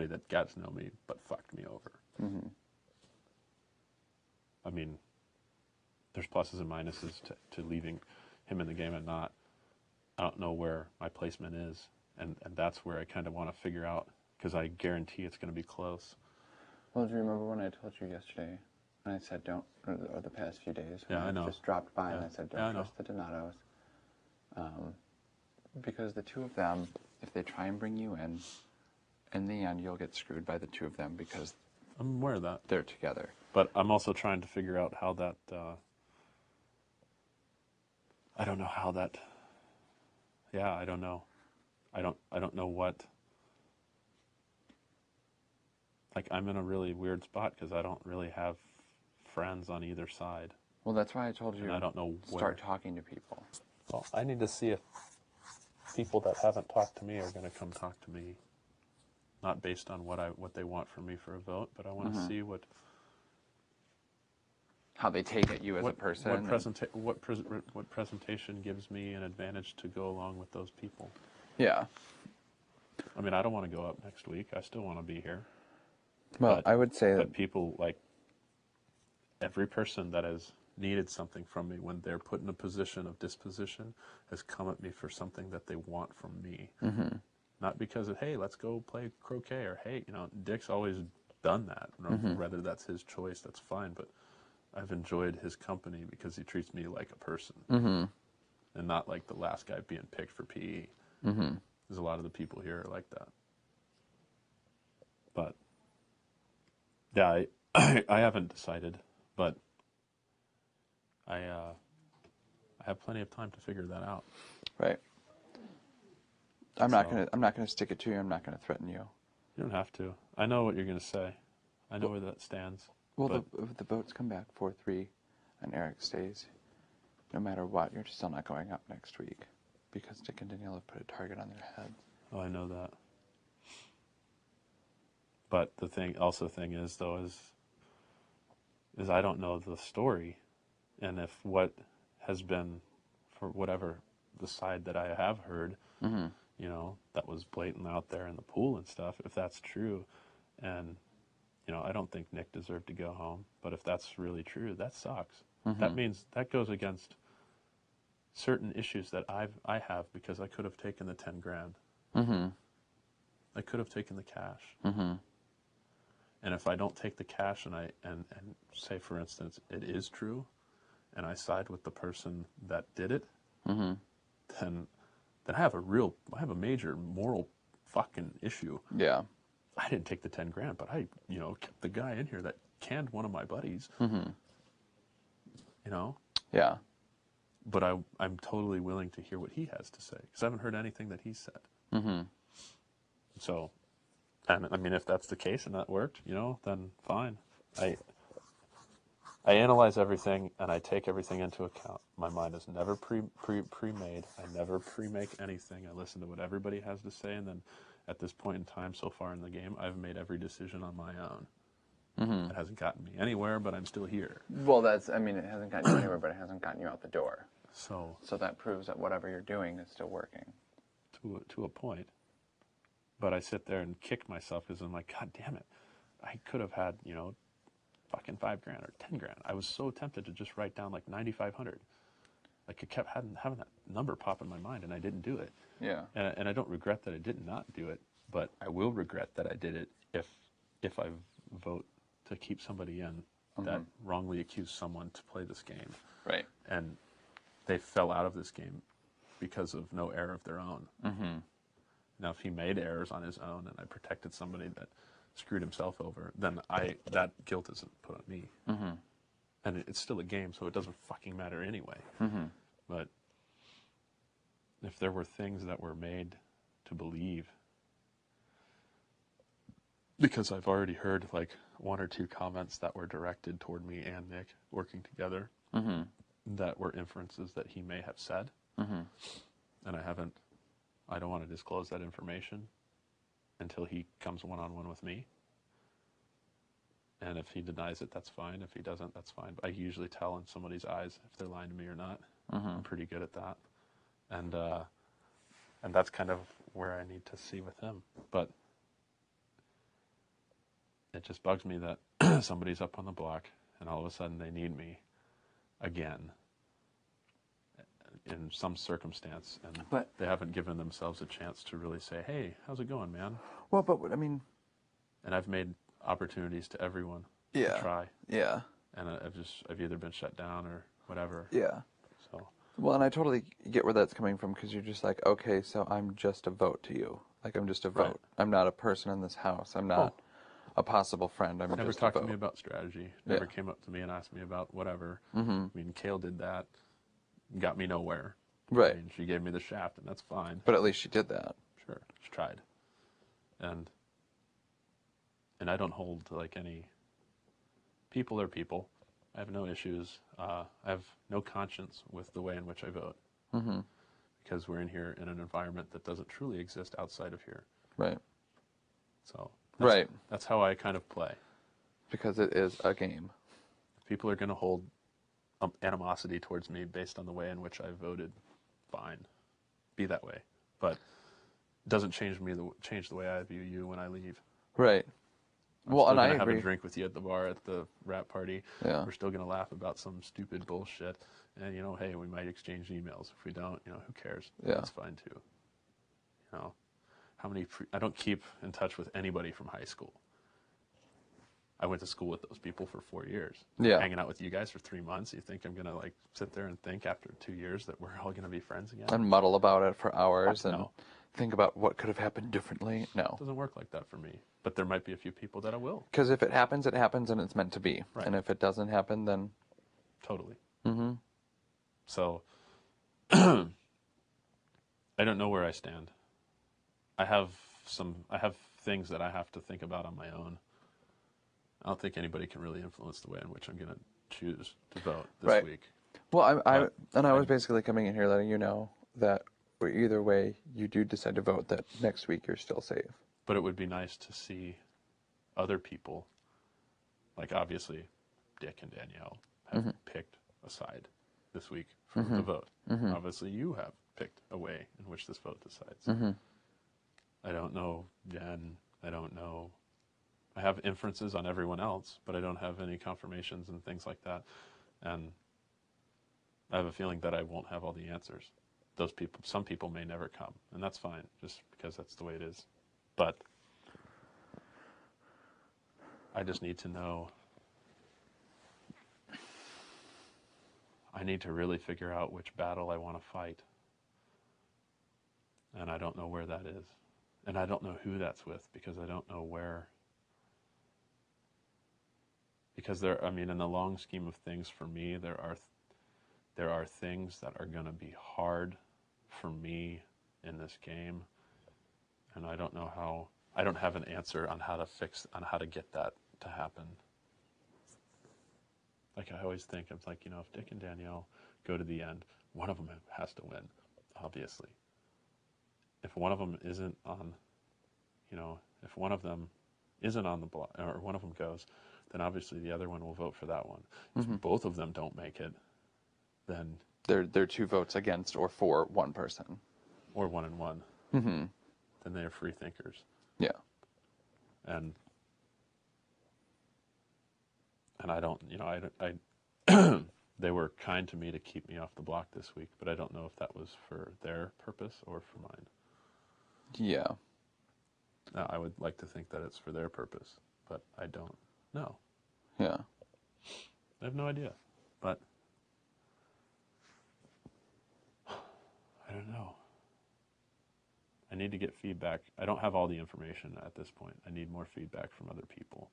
that got to know me but fucked me over. Mm-hmm. I mean, there's pluses and minuses to leaving him in the game and not. I don't know where my placement is, and that's where I kind of want to figure out, because I guarantee it's going to be close. Well, do you remember when I told you yesterday, and I said don't, or the past few days, when I know. just dropped by Yeah. and I said don't trust the Donatos, because the two of them, if they try and bring you in the end you'll get screwed by the two of them because I'm aware of that. They're together. But I'm also trying to figure out how that, I don't know how that, I don't know. I don't know what, like, I'm in a really weird spot because I don't really have friends on either side. Well, that's why I told you, and I don't know start talking to people. Well, I need to see if people that haven't talked to me are going to come talk to me, not based on what they want from me for a vote, but I want to see how they take it you as a person. What presentation gives me an advantage to go along with those people. Yeah. I mean, I don't want to go up next week. I still want to be here. Well, I would say that people, like, every person that has needed something from me when they're put in a position of disposition has come at me for something that they want from me. Mm-hmm. Not because of, hey, let's go play croquet, or hey, Dick's always done that. Whether that's his choice, that's fine. But I've enjoyed his company because he treats me like a person, and not like the last guy being picked for PE. There's a lot of the people here are like that. But yeah, I haven't decided, but I have plenty of time to figure that out. Right. I'm not gonna stick it to you. I'm not gonna threaten you. You don't have to. I know what you're gonna say. I know where that stands. Well, if the votes come back 4-3, and Eric stays, no matter what, you're still not going up next week, because Dick and Danielle have put a target on their head. Oh, I know that. But the thing is though is I don't know the story, and if what has been, for whatever the side that I have heard, that was blatant out there in the pool and stuff, if that's true, and I don't think Nick deserved to go home, but if that's really true, that sucks. That means that goes against certain issues that I have, because I could have taken the 10 grand. I could have taken the cash. And if I don't take the cash and say, for instance, it is true, and I side with the person that did it, then I have a major moral fucking issue. Yeah. I didn't take the 10 grand, but I, kept the guy in here that canned one of my buddies. Yeah. But I'm totally willing to hear what he has to say, because I haven't heard anything that he said. So, and I mean, if that's the case and that worked, then fine. I analyze everything and I take everything into account. My mind is never pre-made. I never pre-make anything. I listen to what everybody has to say, and then at this point in time, so far in the game, I've made every decision on my own. It hasn't gotten me anywhere, but I'm still here. Well, it hasn't gotten you anywhere, but it hasn't gotten you out the door. So that proves that whatever you're doing is still working. To a point. But I sit there and kick myself because I'm like, God damn it. I could have had, fucking 5 grand or 10 grand. I was so tempted to just write down like 9,500. Like, I kept having that number pop in my mind, and I didn't do it. Yeah. And I don't regret that I did not do it, but I will regret that I did it if I vote to keep somebody in that wrongly accused someone to play this game. Right. And they fell out of this game because of no error of their own. Now, if he made errors on his own and I protected somebody that screwed himself over, then that guilt isn't put on me. And it's still a game, so it doesn't fucking matter anyway. But if there were things that were made to believe, because I've already heard like 1 or 2 comments that were directed toward me and Nick working together, that were inferences that he may have said, and I don't want to disclose that information until he comes one-on-one with me. And if he denies it, that's fine. If he doesn't, that's fine. But I usually tell in somebody's eyes if they're lying to me or not. I'm pretty good at that. And that's kind of where I need to see with him. But it just bugs me that somebody's up on the block and all of a sudden they need me again in some circumstance, and But they haven't given themselves a chance to really say, hey, how's it going, man? well, but I mean, And I've made opportunities to everyone yeah, to try, yeah, and I've either been shut down or whatever. yeah. So Well, and I totally get where that's coming from, because you're just like, okay, so I'm just a vote to you. Like, I'm just a vote. Right. I'm not a person in this house. I'm not a possible friend. I'm never just talked a to me vote. about strategy. Never Yeah. came up to me and asked me about whatever. Mm-hmm. I mean, Kale did that, got me nowhere. Right. I mean, she gave me the shaft, and that's fine. But at least she did that. Sure, she tried. And I don't hold like any. People are people. I have no issues. I have no conscience with the way in which I vote, Mm-hmm. because we're in here in an environment that doesn't truly exist outside of here. Right. So Right. that's how I kind of play. Because it is a game. If people are going to hold animosity towards me based on the way in which I voted, fine, be that way. But it doesn't change the way I view you when I leave. Right. I'm Well, still and I gonna have agree. a drink with you at the bar at the rap party. Yeah. We're still gonna laugh about some stupid bullshit, and hey, we might exchange emails. If we don't, who cares? Yeah. That's fine too. How many? I don't keep in touch with anybody from high school. I went to school with those people for 4 years. Yeah. Hanging out with you guys for 3 months. You think I'm gonna sit there and think after 2 years that we're all gonna be friends again? And muddle about it for hours and No. think about what could have happened differently. No. It doesn't work like that for me. But there might be a few people that I will. Because if it happens, it happens, and it's meant to be. Right. And if it doesn't happen, then... Totally. Mm-hmm. So, I don't know where I stand. I have things that I have to think about on my own. I don't think anybody can really influence the way in which I'm going to choose to vote this Right. week. Well, I was basically coming in here letting you know that either way you do decide to vote, that next week you're still safe. But it would be nice to see other people, like obviously Dick and Danielle, have picked a side this week for the vote. Obviously you have picked a way in which this vote decides. I don't know Jen. I don't know. I have inferences on everyone else, but I don't have any confirmations and things like that. And I have a feeling that I won't have all the answers. Some people may never come, and that's fine, just because that's the way it is. But I just need to know. I need to really figure out which battle I want to fight. And I don't know where that is. And I don't know who that's with, because I don't know where. Because in the long scheme of things, for me, there are things that are going to be hard for me in this game, and I don't know how. I don't have an answer on how to get that to happen. Like I always think, I'm like, if Dick and Danielle go to the end, one of them has to win, obviously. If one of them isn't on, if one of them isn't on the block, or one of them goes, then obviously the other one will vote for that one. If both of them don't make it, then They're 2 votes against or for one person. or 1 and 1, Mm-hmm. then they are free thinkers. Yeah. And I don't, I they were kind to me to keep me off the block this week, but I don't know if that was for their purpose or for mine. Yeah. Now, I would like to think that it's for their purpose, but I don't know. Yeah. I have no idea, but I don't know. I need to get feedback. I don't have all the information at this point. I need more feedback from other people.